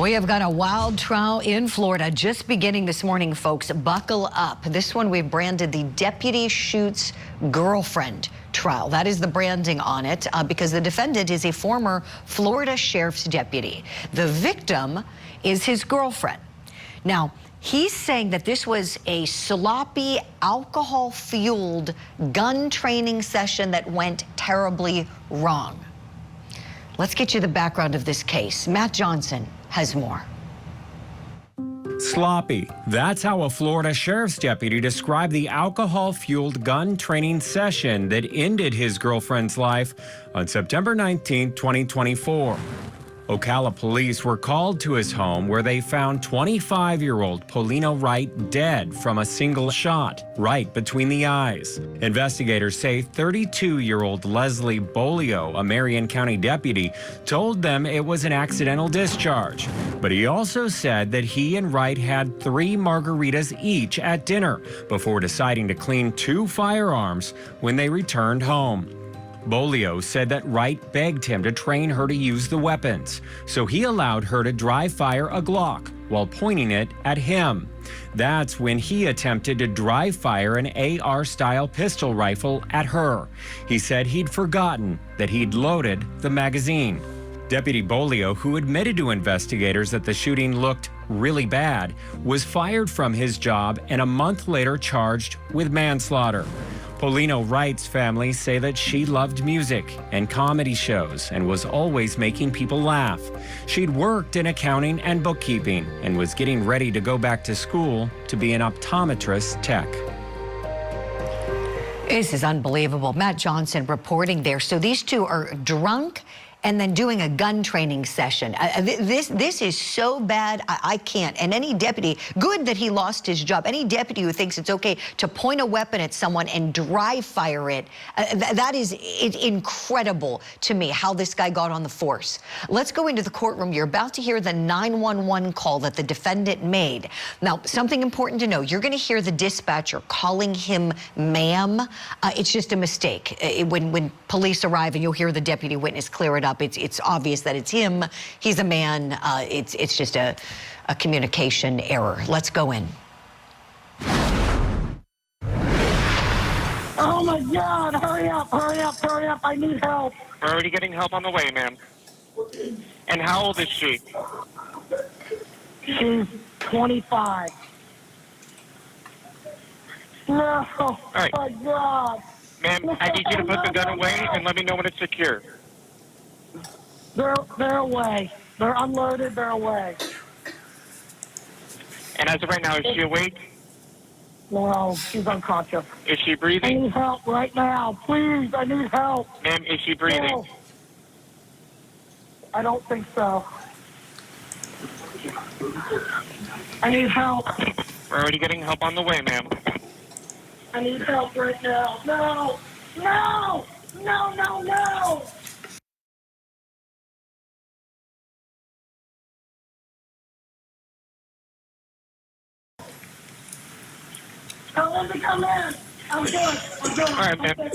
We have got a wild trial in Florida just beginning this morning, folks. Buckle up. This one we've branded the Deputy Shoots Girlfriend trial. That is the branding on it because the defendant is a former Florida sheriff's deputy. The victim is his girlfriend. Now, he's saying that this was a sloppy, alcohol-fueled gun training session that went terribly wrong. Let's get you the background of this case. Matt Johnson has more. Sloppy. That's how a Florida sheriff's deputy described the alcohol-fueled gun training session that ended his girlfriend's life on September 19, 2024. Ocala police were called to his home where they found 25-year-old Polina Wright dead from a single shot right between the eyes. Investigators say 32-year-old Leslie Boileau, a Marion County deputy, told them it was an accidental discharge. But he also said that he and Wright had 3 margaritas each at dinner before deciding to clean 2 firearms when they returned home. Boileau said that Wright begged him to train her to use the weapons, so he allowed her to dry fire a Glock while pointing it at him. That's when he attempted to dry fire an AR-style pistol rifle at her. He said he'd forgotten that he'd loaded the magazine. Deputy Boileau, who admitted to investigators that the shooting looked really bad, was fired from his job and a month later charged with manslaughter. Polina Wright's family say that she loved music and comedy shows and was always making people laugh. She'd worked in accounting and bookkeeping and was getting ready to go back to school to be an optometrist tech. This is unbelievable. Matt Johnson reporting there. So these two are drunk and then doing a gun training session. This is so bad, I can't. And any deputy, good that he lost his job, any deputy who thinks it's okay to point a weapon at someone and dry fire it, that is incredible to me how this guy got on the force. Let's go into the courtroom. You're about to hear the 911 call that the defendant made. Now, something important to know, you're gonna hear the dispatcher calling him ma'am. It's just a mistake. When police arrive and you'll hear the deputy witness clear it up, it's obvious that it's him. He's a man. It's just a communication error. Let's go in. Oh my God, hurry up, hurry up, hurry up, I need help. We're already getting help on the way, ma'am. And how old is she? She's 25. No, oh right. my God. Ma'am, I need you to put the gun away and let me know when it's secure. They're away. They're unloaded, they're away. And as of right now, is she awake? No, she's unconscious. Is she I breathing? need help right now, please, I need help. Ma'am, is she breathing? No. I don't think so. I need help. We're already getting help on the way, ma'am. I need help right now. No! No! No, no, no! Tell them to come in. I'm good. I'm good. All right, ma'am.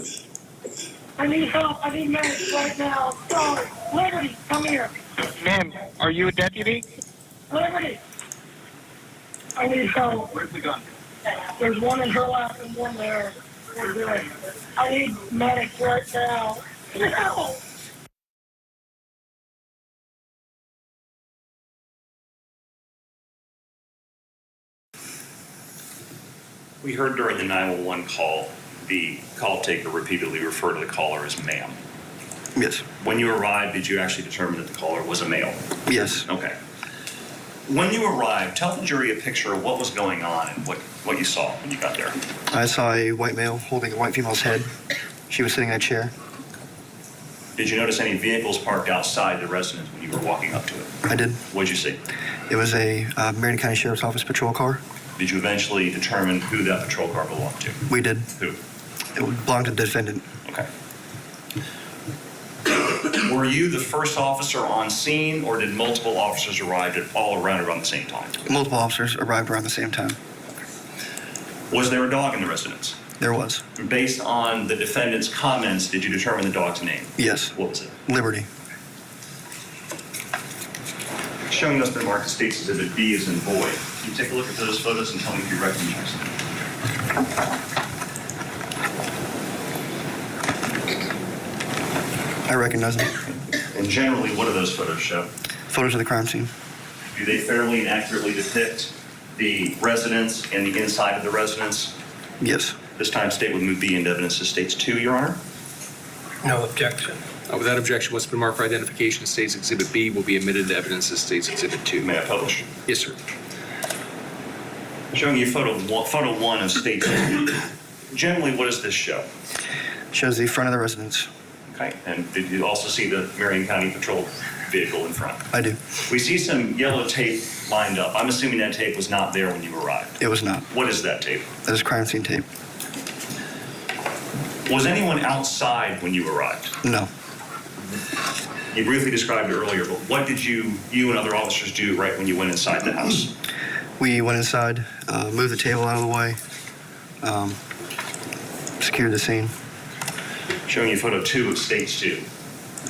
I need help. I need medics right now. Sorry. Liberty, come here. Ma'am, are you a deputy? Liberty. I need help. Where's the gun? There's one in her lap and one there. We're good. I need medics right now. No! We heard during the 911 call, the call taker repeatedly referred to the caller as ma'am. Yes. When you arrived, did you actually determine that the caller was a male? Yes. Okay. When you arrived, tell the jury a picture of what was going on and what you saw when you got there. I saw a white male holding a white female's head. She was sitting in a chair. Did you notice any vehicles parked outside the residence when you were walking up to it? I did. What did you see? It was a Marion County Sheriff's Office patrol car. Did you eventually determine who that patrol car belonged to? We did. Who? It belonged to the defendant. Okay. Were you the first officer on scene, or did multiple officers arrive at all around the same time? Multiple officers arrived around the same time. Was there a dog in the residence? There was. Based on the defendant's comments, did you determine the dog's name? Yes. What was it? Liberty. Showing us the marked States Exhibit B as in boy. Can you take a look at those photos and tell me if you recognize them? I recognize them. And generally, what do those photos show? Photos of the crime scene. Do they fairly and accurately depict the residence and the inside of the residence? Yes. This time, state would move B into evidence as States 2, Your Honor. No objection. Without objection, what's been marked for identification as State's Exhibit B will be admitted to evidence as State's Exhibit 2. May I publish? Yes, sir. Showing you photo one of States 2. Generally, what does this show? Shows the front of the residence. Okay, and did you also see the Marion County Patrol vehicle in front? I do. We see some yellow tape lined up. I'm assuming that tape was not there when you arrived. It was not. What is that tape? That is crime scene tape. Was anyone outside when you arrived? No. You briefly described it earlier, but what did you and other officers do right when you went inside the house? We went inside, moved the table out of the way, secured the scene. Showing you photo 2 of States 2.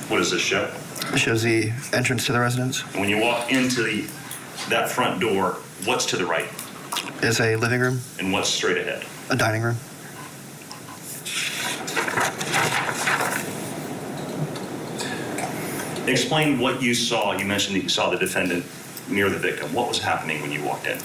What does this show? It shows the entrance to the residence. And when you walk into that front door, what's to the right? Is a living room, And what's straight ahead? a dining room. Explain what you saw. You mentioned that you saw the defendant near the victim. What was happening when you walked in?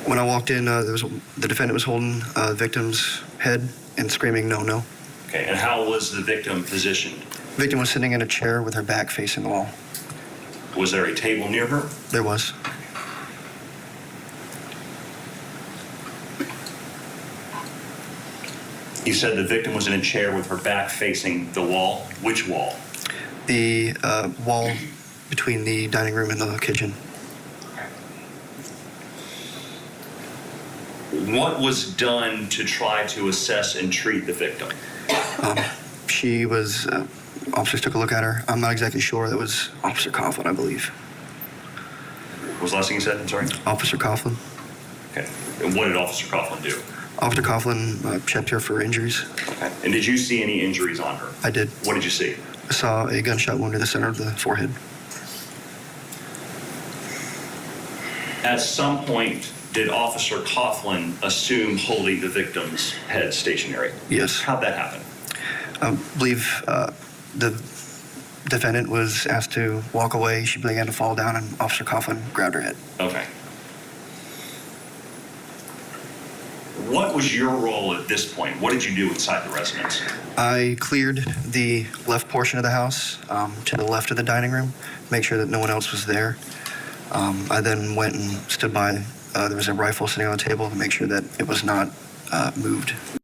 When I walked in, the defendant was holding the victim's head and screaming, "No, no." Okay, and how was the victim positioned? The victim was sitting in a chair with her back facing the wall. Was there a table near her? There was. You said the victim was in a chair with her back facing the wall. Which wall? The wall between the dining room and the kitchen. What was done to try to assess and treat the victim? She was, officers took a look at her. I'm not exactly sure. That was Officer Coughlin, I believe. What was the last thing you said? I'm sorry. Officer Coughlin. Okay. And what did Officer Coughlin do? Officer Coughlin checked her for injuries. Okay. And did you see any injuries on her? I did. What did you see? I saw a gunshot wound to the center of the forehead. At some point, did Officer Coughlin assume holding the victim's head stationary? Yes. How'd that happen? I believe the defendant was asked to walk away. She began to fall down, and Officer Coughlin grabbed her head. Okay. What was your role at this point? What did you do inside the residence? I cleared the left portion of the house to the left of the dining room, make sure that no one else was there. I then went and stood by. There was a rifle sitting on the table to make sure that it was not moved.